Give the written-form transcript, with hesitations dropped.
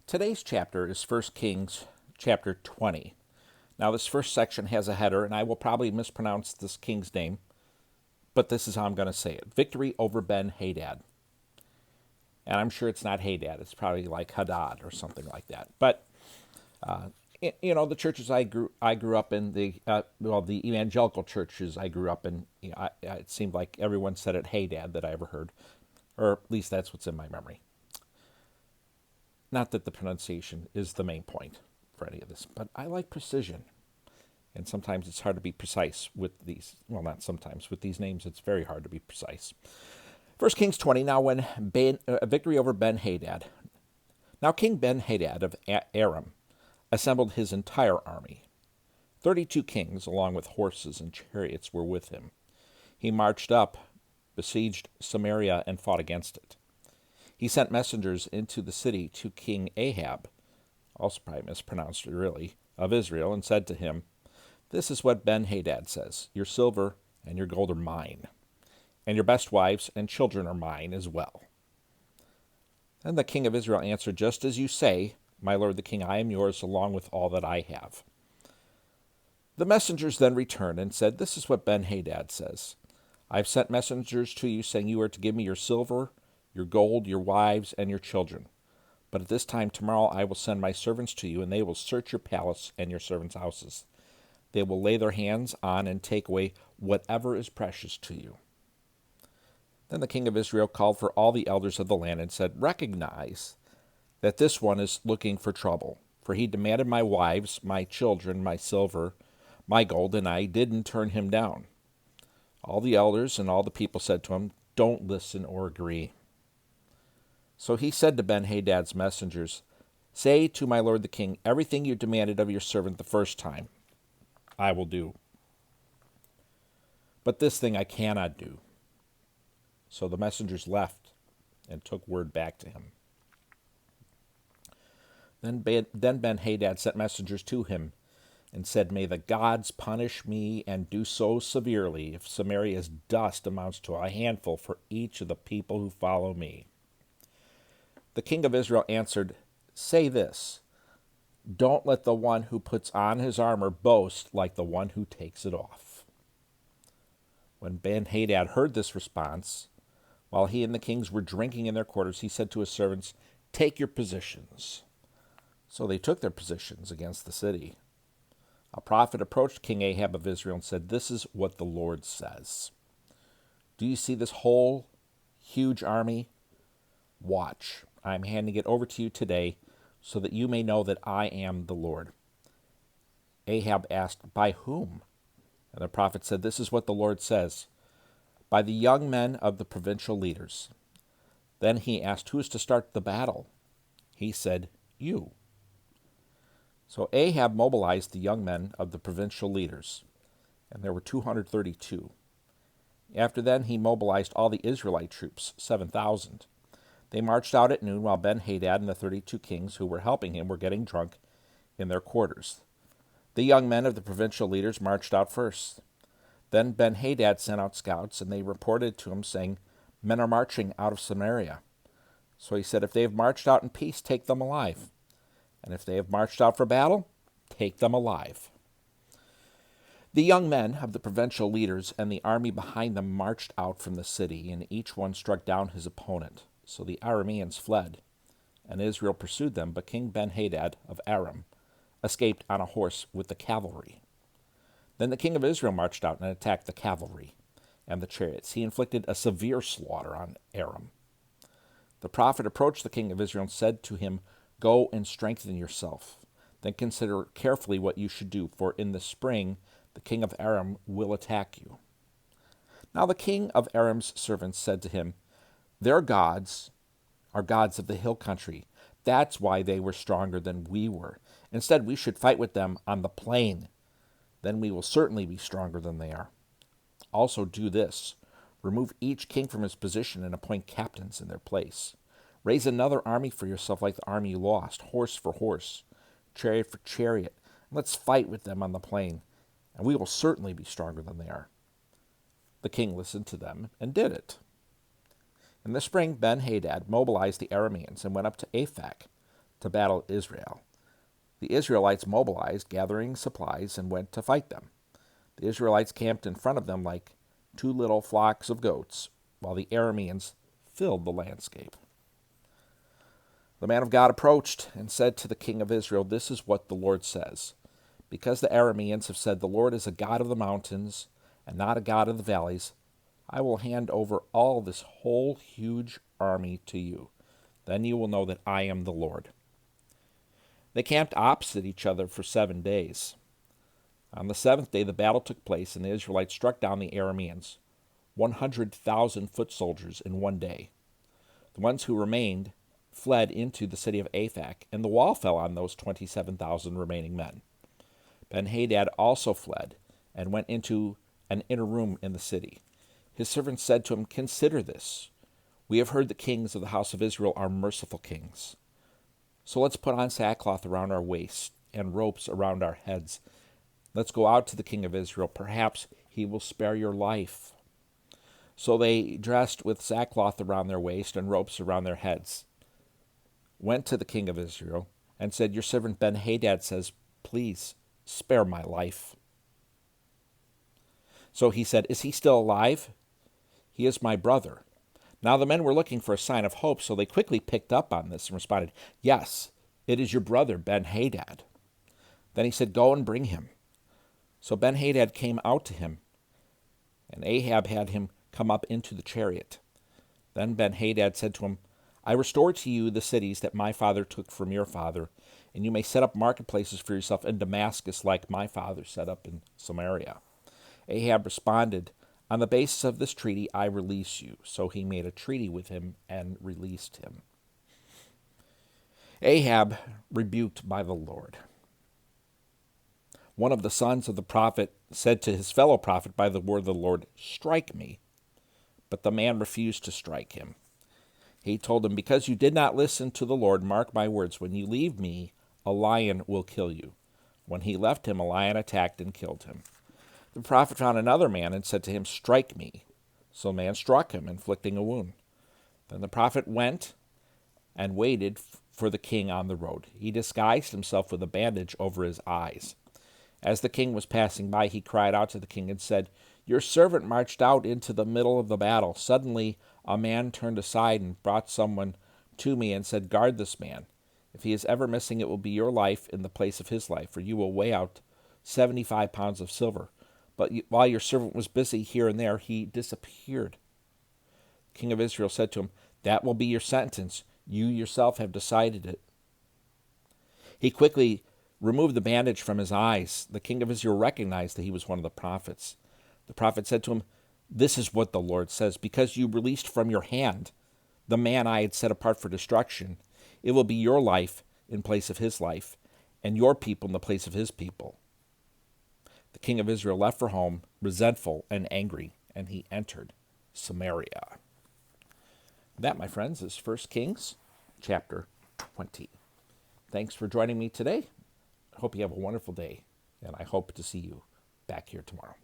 Today's chapter is 1 Kings chapter 20. Now, this first section has a header, and I will probably mispronounce this king's name, but this is how I'm going to say it. Victory over Ben-Hadad. And I'm sure it's not Hadad. It's probably like Hadad or something like that. But, the churches I grew up in, the evangelical churches I grew up in, it seemed like everyone said it Hadad that I ever heard. Or at least that's what's in my memory. Not that the pronunciation is the main point for any of this, but I like precision. And sometimes it's hard to be precise with these. Well, not sometimes. With these names, it's very hard to be precise. 1 Kings 20, now when victory over Ben-Hadad. Now King Ben-Hadad of Aram assembled his entire army. 32 kings, along with horses and chariots, were with him. He marched up, besieged Samaria, and fought against it. He sent messengers into the city to King Ahab, also probably mispronounced really, of Israel, and said to him, "This is what Ben-Hadad says, your silver and your gold are mine, and your best wives and children are mine as well." Then the king of Israel answered, "Just as you say, my lord the king, I am yours along with all that I have." The messengers then returned and said, "This is what Ben-Hadad says. I have sent messengers to you saying you are to give me your silver, your gold, your wives, and your children. But at this time tomorrow I will send my servants to you, and they will search your palace and your servants' houses. They will lay their hands on and take away whatever is precious to you." Then the king of Israel called for all the elders of the land and said, "Recognize that this one is looking for trouble, for he demanded my wives, my children, my silver, my gold, and I didn't turn him down." All the elders and all the people said to him, "Don't listen or agree." So he said to Ben-Hadad's messengers, "Say to my lord the king, everything you demanded of your servant the first time, I will do. But this thing I cannot do." So the messengers left and took word back to him. Then Ben-Hadad sent messengers to him and said, "May the gods punish me and do so severely if Samaria's dust amounts to a handful for each of the people who follow me." The king of Israel answered, "Say this, don't let the one who puts on his armor boast like the one who takes it off." When Ben-Hadad heard this response, while he and the kings were drinking in their quarters, he said to his servants, "Take your positions." So they took their positions against the city. A prophet approached King Ahab of Israel and said, "This is what the Lord says. Do you see this whole huge army? Watch. I am handing it over to you today so that you may know that I am the Lord." Ahab asked, "By whom?" And the prophet said, "This is what the Lord says. By the young men of the provincial leaders." Then he asked, "Who is to start the battle?" He said, "You." So Ahab mobilized the young men of the provincial leaders, and there were 232. After then he mobilized all the Israelite troops, 7,000. They marched out at noon while Ben-Hadad and the 32 kings who were helping him were getting drunk in their quarters. The young men of the provincial leaders marched out first. Then Ben-Hadad sent out scouts, and they reported to him, saying, "Men are marching out of Samaria." So he said, "If they have marched out in peace, take them alive. And if they have marched out for battle, take them alive." The young men of the provincial leaders and the army behind them marched out from the city, and each one struck down his opponent. So the Arameans fled, and Israel pursued them, but King Ben-Hadad of Aram escaped on a horse with the cavalry. Then the king of Israel marched out and attacked the cavalry and the chariots. He inflicted a severe slaughter on Aram. The prophet approached the king of Israel and said to him, "Go and strengthen yourself. Then consider carefully what you should do, for in the spring the king of Aram will attack you." Now the king of Aram's servants said to him, "Their gods are gods of the hill country. That's why they were stronger than we were. Instead, we should fight with them on the plain. Then we will certainly be stronger than they are. Also do this. Remove each king from his position and appoint captains in their place. Raise another army for yourself like the army you lost, horse for horse, chariot for chariot. And let's fight with them on the plain, and we will certainly be stronger than they are." The king listened to them and did it. In the spring, Ben-Hadad mobilized the Arameans and went up to Aphek, to battle Israel. The Israelites mobilized, gathering supplies, and went to fight them. The Israelites camped in front of them like two little flocks of goats, while the Arameans filled the landscape. The man of God approached and said to the king of Israel, "This is what the Lord says. Because the Arameans have said, 'The Lord is a God of the mountains and not a God of the valleys,' I will hand over all this whole huge army to you. Then you will know that I am the Lord." They camped opposite each other for 7 days. On the seventh day, the battle took place, and the Israelites struck down the Arameans, 100,000 foot soldiers in one day. The ones who remained fled into the city of Aphek, and the wall fell on those 27,000 remaining men. Ben-Hadad also fled and went into an inner room in the city. His servants said to him, "Consider this. We have heard the kings of the house of Israel are merciful kings. So let's put on sackcloth around our waists and ropes around our heads. Let's go out to the king of Israel. Perhaps he will spare your life." So they dressed with sackcloth around their waist and ropes around their heads, went to the king of Israel, and said, "Your servant Ben-Hadad says, 'Please spare my life.'" So he said, "Is he still alive?" "He is my brother." Now the men were looking for a sign of hope, so they quickly picked up on this and responded, "Yes, it is your brother Ben-Hadad." Then he said, "Go and bring him." So Ben-Hadad came out to him, and Ahab had him come up into the chariot. Then Ben-Hadad said to him, "I restore to you the cities that my father took from your father, and you may set up marketplaces for yourself in Damascus like my father set up in Samaria." Ahab responded, "On the basis of this treaty, I release you." So he made a treaty with him and released him. Ahab, rebuked by the Lord. One of the sons of the prophet said to his fellow prophet by the word of the Lord, "Strike me." But the man refused to strike him. He told him, "Because you did not listen to the Lord, mark my words, when you leave me, a lion will kill you." When he left him, a lion attacked and killed him. The prophet found another man and said to him, "Strike me." So the man struck him, inflicting a wound. Then the prophet went and waited for the king on the road. He disguised himself with a bandage over his eyes. As the king was passing by, he cried out to the king and said, "Your servant marched out into the middle of the battle. Suddenly a man turned aside and brought someone to me and said, 'Guard this man. If he is ever missing, it will be your life in the place of his life, for you will weigh out 75 pounds of silver.' But while your servant was busy here and there, he disappeared." The king of Israel said to him, "That will be your sentence. You yourself have decided it." He quickly removed the bandage from his eyes. The king of Israel recognized that he was one of the prophets. The prophet said to him, "This is what the Lord says. Because you released from your hand the man I had set apart for destruction, it will be your life in place of his life, and your people in the place of his people." The king of Israel left for home, resentful and angry, and he entered Samaria. That, my friends, is 1 Kings chapter 20. Thanks for joining me today. I hope you have a wonderful day, and I hope to see you back here tomorrow.